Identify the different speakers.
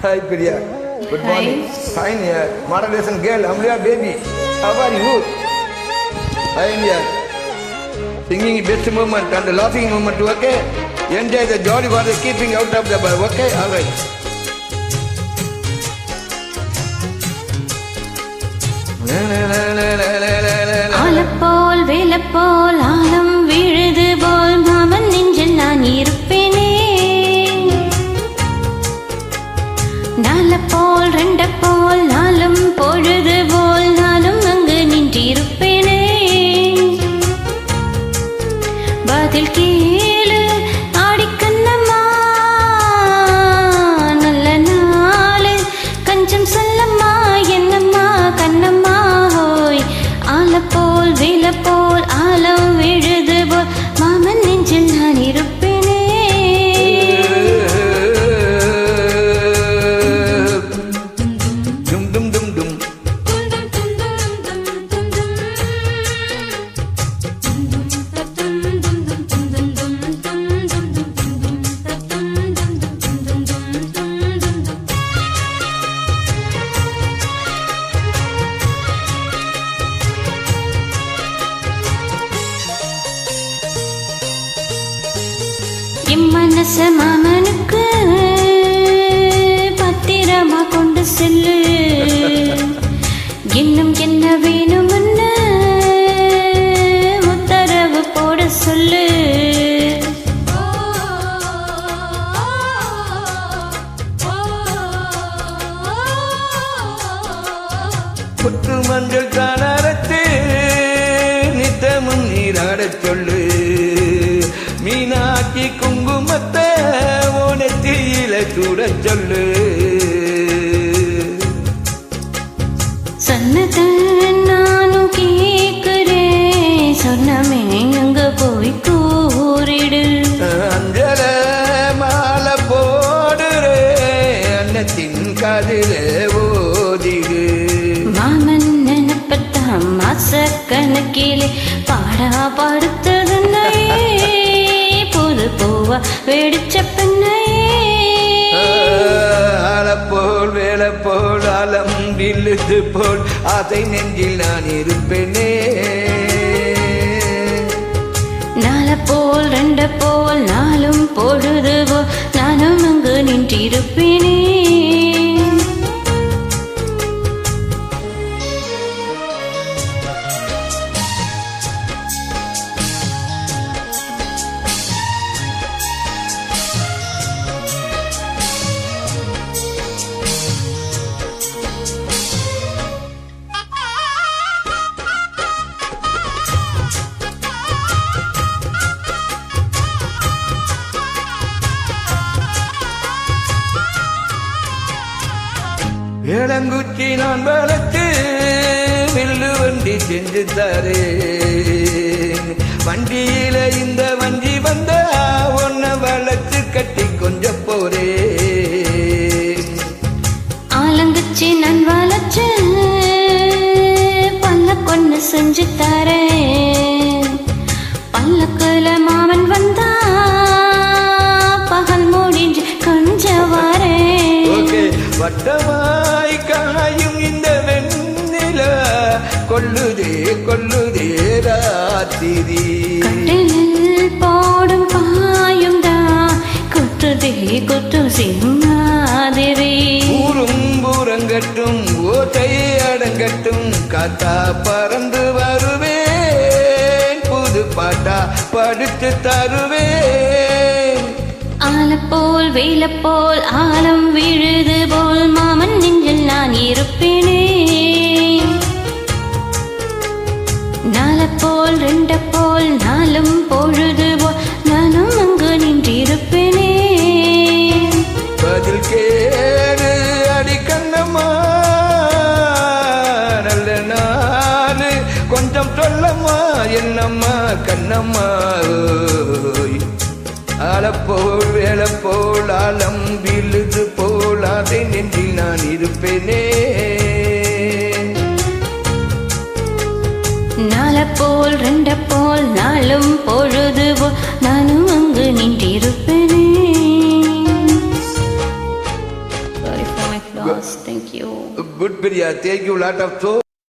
Speaker 1: Hi Priya, good morning. Fine here. Moderation girl, Amlia baby. How are you? Fine here. Singing best moment and the laughing moment, okay? Enjoy the jolly water, keeping out of the bar, okay? All right.
Speaker 2: ஆலப்போல் வேலப்போல் ஆலம் விழுது போல் மாமன் நெஞ்சில் நான் இருப்பேனே. நாலப்போல் ரெண்டப்போல் நாளும் பொழுது போல் நானும் அங்கு நின்றிருப்பேனே. பதில் கேளு ஆடிக்கண்ணம்மா, நல்ல நாளு கஞ்சம் சொல்லம்மா, என்னம்மா கண்ணம்மா ஹோய். ஆலப்போல் வேலப்போல் ஆலம் விழுது போல் மாமன் நெஞ்சில் நான் இருப்பேனே. என் மனச மாமனுக்கு பத்திரமா கொண்டு செல்லு, இன்னும் என்ன வேணும்னு உத்தரவு போட சொல்லு.
Speaker 1: புத்து மஞ்சள் காணரத்து நித்தமும் நீராடச் சொல்லு, மீனாட்சி குங்குமத்தை ஓனத்தியில சூட சொல்லு.
Speaker 2: சொன்னத நானும் கேக்குறேன், சொன்னமே அங்க போய் கூறிடு.
Speaker 1: அஞ்சல மாலை போடுறே அன்னத்தின் காதில ஓதிடு.
Speaker 2: மாமன் நினைப்பத்தான் மாச கணக்கிலே பாடா படுத்ததுன்னை, புது பூவா வெடிச்ச பெண்ணை.
Speaker 1: ஆலப்போல் வேலப்போல் ஆலம் விழுது போல் ஆசை நெஞ்சில் நான் இருப்பேனே.
Speaker 2: நாலப்போல் ரெண்டப்போல் நாளும் பொழுது போல் நானும் அங்கு நின்றிருப்பேனே.
Speaker 1: இளங்குச்சி நான் வளர்த்து வில்லு வண்டி செஞ்சு தரேன், வண்டியில இந்த வண்டி வந்த ஒன்ன வளர்த்து கட்டி கொஞ்சம் போறேன்.
Speaker 2: ஆலங்குச்சி நான் வளர்ச்சு பல்ல கொண்டு செஞ்சு தரேன், பல்லக்குல மாமன் வந்தா பகல் முடிஞ்சு கொஞ்சம் வரேன்.
Speaker 1: வட்டமாய் காயும் இந்த வெண்ணில கொல்லுதே கொல்லுதே ராத்திரி.
Speaker 2: கட்டிலில் போடும் பாயும் தான் குத்துதே குத்து சிம்மாதிரி.
Speaker 1: ஊரும் பூரங்கட்டும் ஓட்டை அடங்கட்டும் காத்தா பறந்து வருவேன், புது பாட்டா படித்து தருவேன்.
Speaker 2: ஆலப்போல் வேலப்போல் ஆலம் விழுது போல் மாமன் நெஞ்சில் நான் இருப்பேனே. நாலப்போல் ரெண்டப்போல் நாளும் பொழுது போல் நானும் அங்கு நின்றிருப்பேனே.
Speaker 1: பதில் கேடு அடிக்கண்ணம்மா, நல்ல நாளு கொஞ்சம் சொல்லம்மா, என்னம்மா கண்ணம்மா. ஆலப்போல் வேலப்போல் ஆலம் விழுது போல் அதை நெஞ்சில் நான் இருப்பேனே.
Speaker 2: நாலப்போல் ரெண்டப்போல் நாளும் பொழுது போல் நானும் அங்கு நின்றிருப்பேனே. my flaws. Thank you.
Speaker 1: Good Priya. Thank you lot of so.